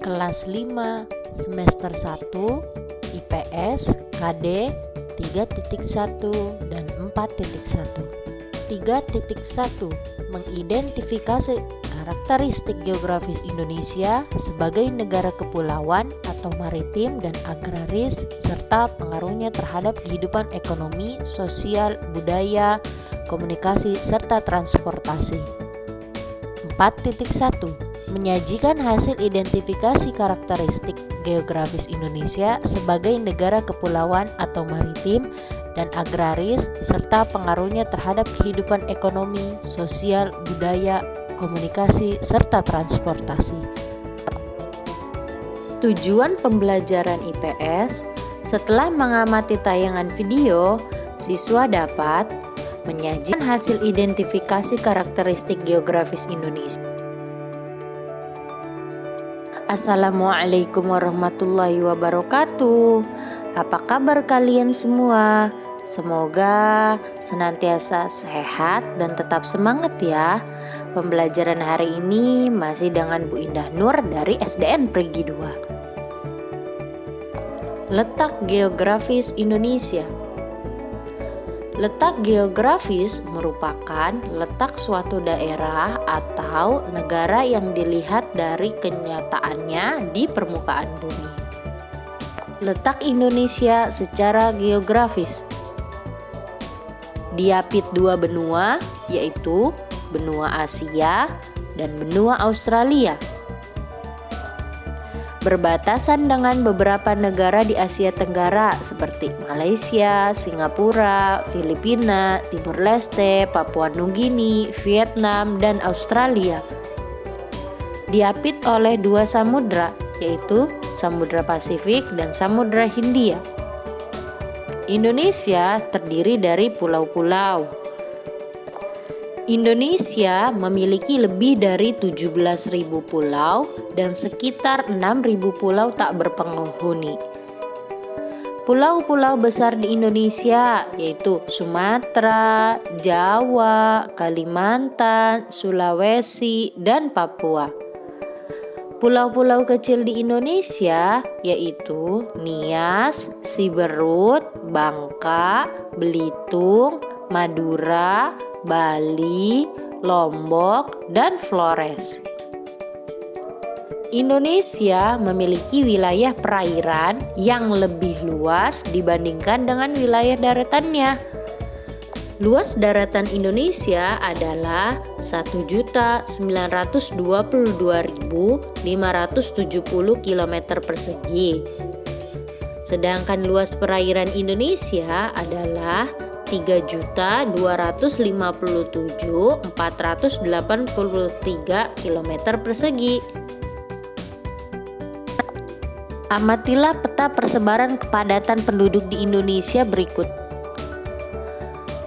kelas 5 semester 1 IPS KD 3.1 dan 4.1. 3.1 mengidentifikasi karakteristik geografis Indonesia sebagai negara kepulauan atau maritim dan agraris serta pengaruhnya terhadap kehidupan ekonomi, sosial, budaya, komunikasi, serta transportasi. 4.1 menyajikan hasil identifikasi karakteristik geografis Indonesia sebagai negara kepulauan atau maritim dan agraris serta pengaruhnya terhadap kehidupan ekonomi, sosial, budaya, komunikasi, serta transportasi. Tujuan pembelajaran IPS: setelah mengamati tayangan video, siswa dapat menyajikan hasil identifikasi karakteristik geografis Indonesia. Assalamualaikum warahmatullahi wabarakatuh. Apa kabar kalian semua? Semoga senantiasa sehat dan tetap semangat ya. Pembelajaran hari ini masih dengan Bu Indah Nur dari SDN Perigi 2. Letak geografis Indonesia. Letak geografis merupakan letak suatu daerah atau negara yang dilihat dari kenyataannya di permukaan bumi. Letak Indonesia secara geografis diapit dua benua, yaitu benua Asia dan benua Australia. Berbatasan dengan beberapa negara di Asia Tenggara seperti Malaysia, Singapura, Filipina, Timur Leste, Papua Nugini, Vietnam, dan Australia. Diapit oleh dua samudra, yaitu Samudra Pasifik dan Samudra Hindia. Indonesia terdiri dari pulau-pulau. Indonesia memiliki lebih dari 17.000 pulau dan sekitar 6.000 pulau tak berpenghuni. Pulau-pulau besar di Indonesia yaitu Sumatera, Jawa, Kalimantan, Sulawesi, dan Papua. Pulau-pulau kecil di Indonesia yaitu Nias, Siberut, Bangka, Belitung, Madura, Bali, Lombok, dan Flores. Indonesia memiliki wilayah perairan yang lebih luas dibandingkan dengan wilayah daratannya. Luas daratan Indonesia adalah 1.922.570 km persegi. Sedangkan luas perairan Indonesia adalah 3.257.483 km persegi. Amatilah peta persebaran kepadatan penduduk di Indonesia berikut.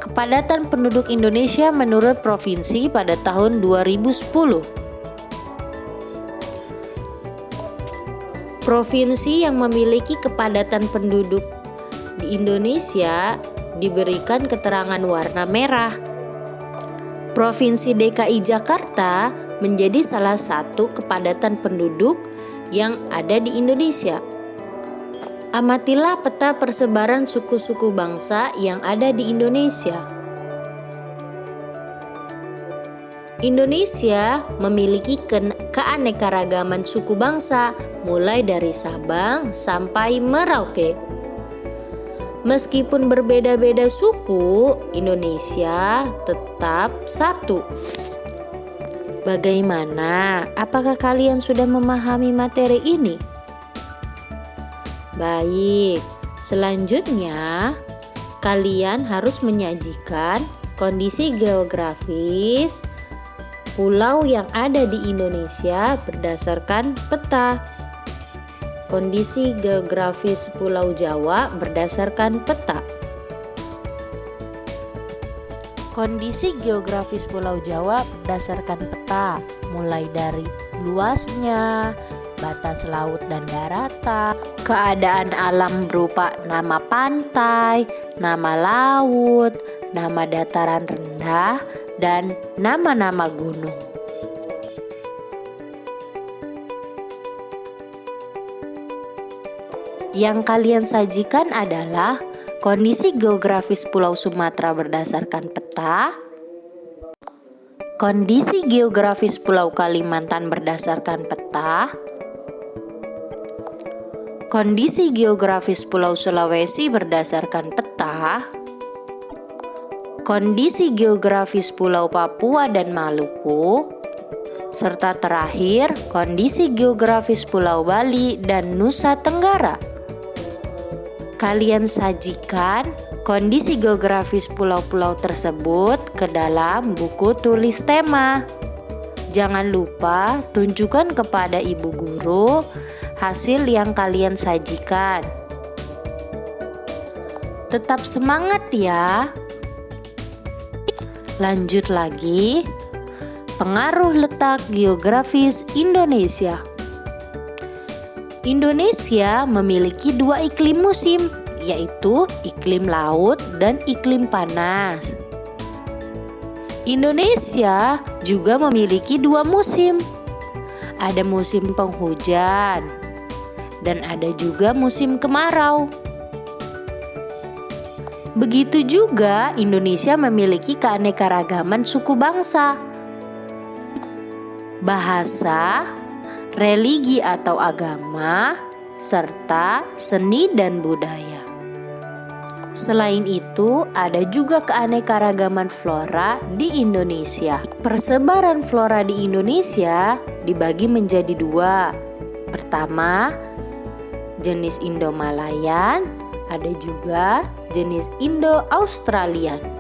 Kepadatan penduduk Indonesia menurut provinsi pada tahun 2010. Provinsi yang memiliki kepadatan penduduk di Indonesia diberikan keterangan warna merah. Provinsi DKI Jakarta menjadi salah satu kepadatan penduduk yang ada di Indonesia. Amatilah peta persebaran suku-suku bangsa yang ada di Indonesia. Indonesia memiliki keanekaragaman suku bangsa mulai dari Sabang sampai Merauke. Meskipun berbeda-beda suku, Indonesia tetap satu. Bagaimana? Apakah kalian sudah memahami materi ini? Baik, selanjutnya kalian harus menyajikan kondisi geografis pulau yang ada di Indonesia berdasarkan peta. Kondisi geografis Pulau Jawa berdasarkan peta. Kondisi geografis Pulau Jawa berdasarkan peta, mulai dari luasnya, batas laut dan daratan, keadaan alam berupa nama pantai, nama laut, nama dataran rendah, dan nama-nama gunung. Yang kalian sajikan adalah kondisi geografis Pulau Sumatera berdasarkan peta, kondisi geografis Pulau Kalimantan berdasarkan peta, kondisi geografis Pulau Sulawesi berdasarkan peta, kondisi geografis Pulau Papua dan Maluku, serta terakhir kondisi geografis Pulau Bali dan Nusa Tenggara. Kalian sajikan kondisi geografis pulau-pulau tersebut ke dalam buku tulis tema. Jangan lupa tunjukkan kepada ibu guru hasil yang kalian sajikan. Tetap semangat ya. Lanjut lagi. Pengaruh letak geografis Indonesia. Indonesia memiliki 2 iklim musim, yaitu iklim laut dan iklim panas. Indonesia juga memiliki 2 musim. Ada musim penghujan dan ada juga musim kemarau. Begitu juga Indonesia memiliki keanekaragaman suku bangsa, bahasa, religi atau agama, serta seni dan budaya. Selain itu, ada juga keanekaragaman flora di Indonesia. Persebaran flora di Indonesia dibagi menjadi 2. Pertama, jenis Indo-Malayan, ada juga jenis Indo-Australian.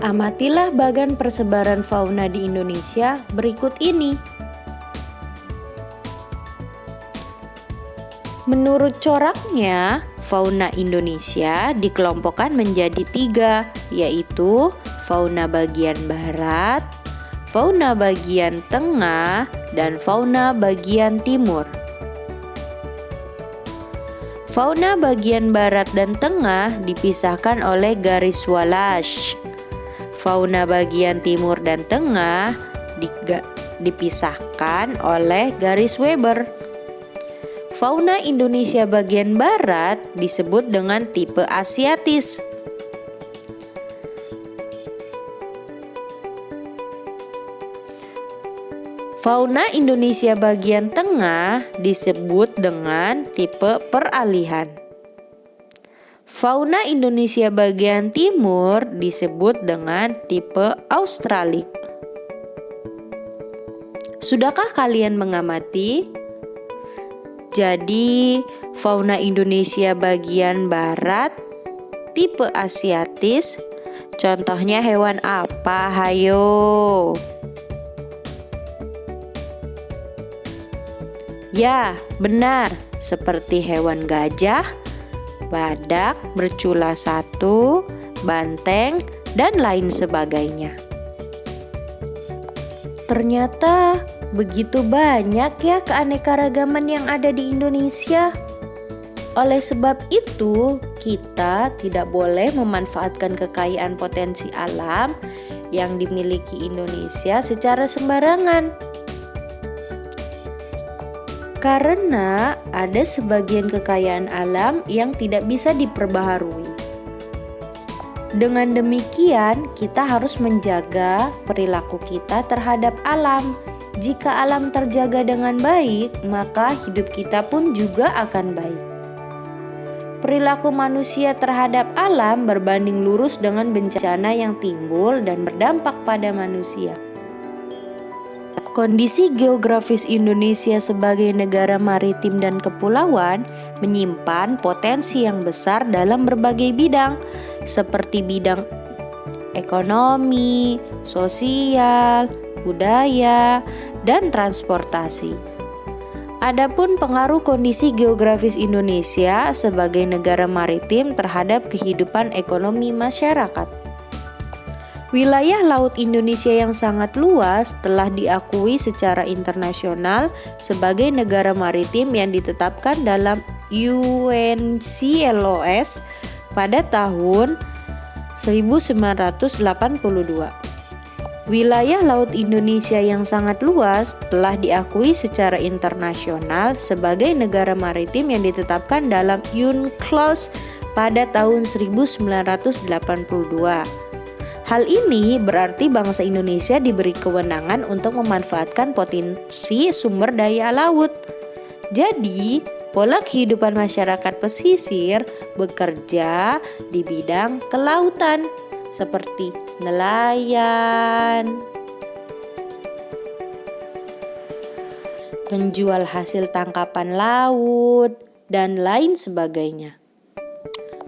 Amatilah bagan persebaran fauna di Indonesia berikut ini. Menurut coraknya, fauna Indonesia dikelompokkan menjadi 3, yaitu fauna bagian barat, fauna bagian tengah, dan fauna bagian timur. Fauna bagian barat dan tengah dipisahkan oleh garis Wallace. Fauna bagian timur dan tengah dipisahkan oleh garis Weber. Fauna Indonesia bagian barat disebut dengan tipe Asiatis. Fauna Indonesia bagian tengah disebut dengan tipe peralihan. Fauna Indonesia bagian timur disebut dengan tipe Australik. Sudahkah kalian mengamati? Jadi, fauna Indonesia bagian barat tipe Asiatis, contohnya hewan apa? Hayo. Ya, benar, seperti hewan gajah, badak bercula 1, banteng, dan lain sebagainya. Ternyata begitu banyak ya keanekaragaman yang ada di Indonesia. Oleh sebab itu, kita tidak boleh memanfaatkan kekayaan potensi alam yang dimiliki Indonesia secara sembarangan. Karena ada sebagian kekayaan alam yang tidak bisa diperbaharui. Dengan demikian, kita harus menjaga perilaku kita terhadap alam. Jika alam terjaga dengan baik, maka hidup kita pun juga akan baik. Perilaku manusia terhadap alam berbanding lurus dengan bencana yang timbul dan berdampak pada manusia. Kondisi geografis Indonesia sebagai negara maritim dan kepulauan menyimpan potensi yang besar dalam berbagai bidang, seperti bidang ekonomi, sosial, budaya, dan transportasi. Adapun pengaruh kondisi geografis Indonesia sebagai negara maritim terhadap kehidupan ekonomi masyarakat. Wilayah laut Indonesia yang sangat luas telah diakui secara internasional sebagai negara maritim yang ditetapkan dalam UNCLOS pada tahun 1982. Wilayah laut Indonesia yang sangat luas telah diakui secara internasional sebagai negara maritim yang ditetapkan dalam UNCLOS pada tahun 1982. Hal ini berarti bangsa Indonesia diberi kewenangan untuk memanfaatkan potensi sumber daya laut. Jadi, pola kehidupan masyarakat pesisir bekerja di bidang kelautan seperti nelayan, penjual hasil tangkapan laut, dan lain sebagainya.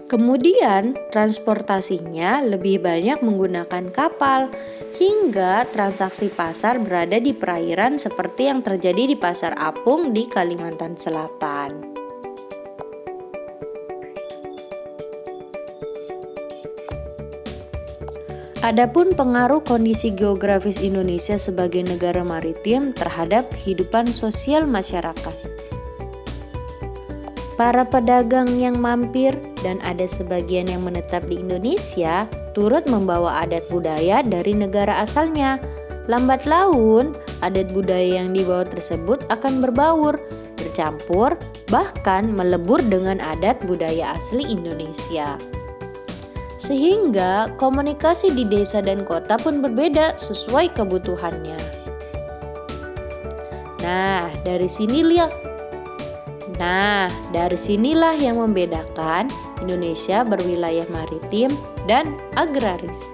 Kemudian, transportasinya lebih banyak menggunakan kapal, hingga transaksi pasar berada di perairan seperti yang terjadi di Pasar Apung di Kalimantan Selatan. Adapun pengaruh kondisi geografis Indonesia sebagai negara maritim terhadap kehidupan sosial masyarakat. Para pedagang yang mampir dan ada sebagian yang menetap di Indonesia turut membawa adat budaya dari negara asalnya. Lambat laun, adat budaya yang dibawa tersebut akan berbaur, bercampur, bahkan melebur dengan adat budaya asli Indonesia. Sehingga komunikasi di desa dan kota pun berbeda sesuai kebutuhannya. Nah, dari sinilah yang membedakan Indonesia berwilayah maritim dan agraris.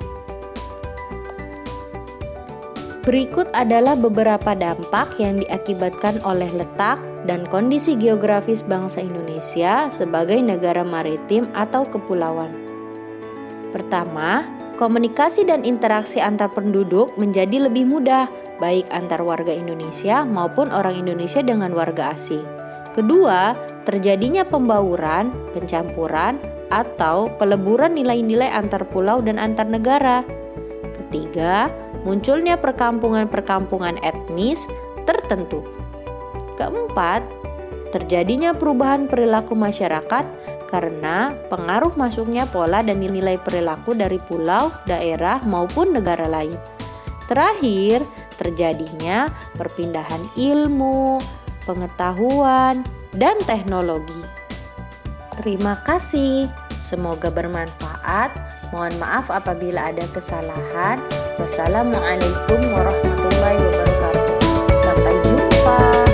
Berikut adalah beberapa dampak yang diakibatkan oleh letak dan kondisi geografis bangsa Indonesia sebagai negara maritim atau kepulauan. Pertama, komunikasi dan interaksi antar penduduk menjadi lebih mudah, baik antar warga Indonesia maupun orang Indonesia dengan warga asing. Kedua, terjadinya pembauran, pencampuran, atau peleburan nilai-nilai antar pulau dan antar negara. Ketiga, munculnya perkampungan-perkampungan etnis tertentu. Keempat, terjadinya perubahan perilaku masyarakat karena pengaruh masuknya pola dan nilai perilaku dari pulau, daerah, maupun negara lain. Terakhir, terjadinya perpindahan ilmu, pengetahuan, dan teknologi. Terima kasih, semoga bermanfaat. Mohon maaf apabila ada kesalahan. Wassalamualaikum warahmatullahi wabarakatuh. Sampai jumpa.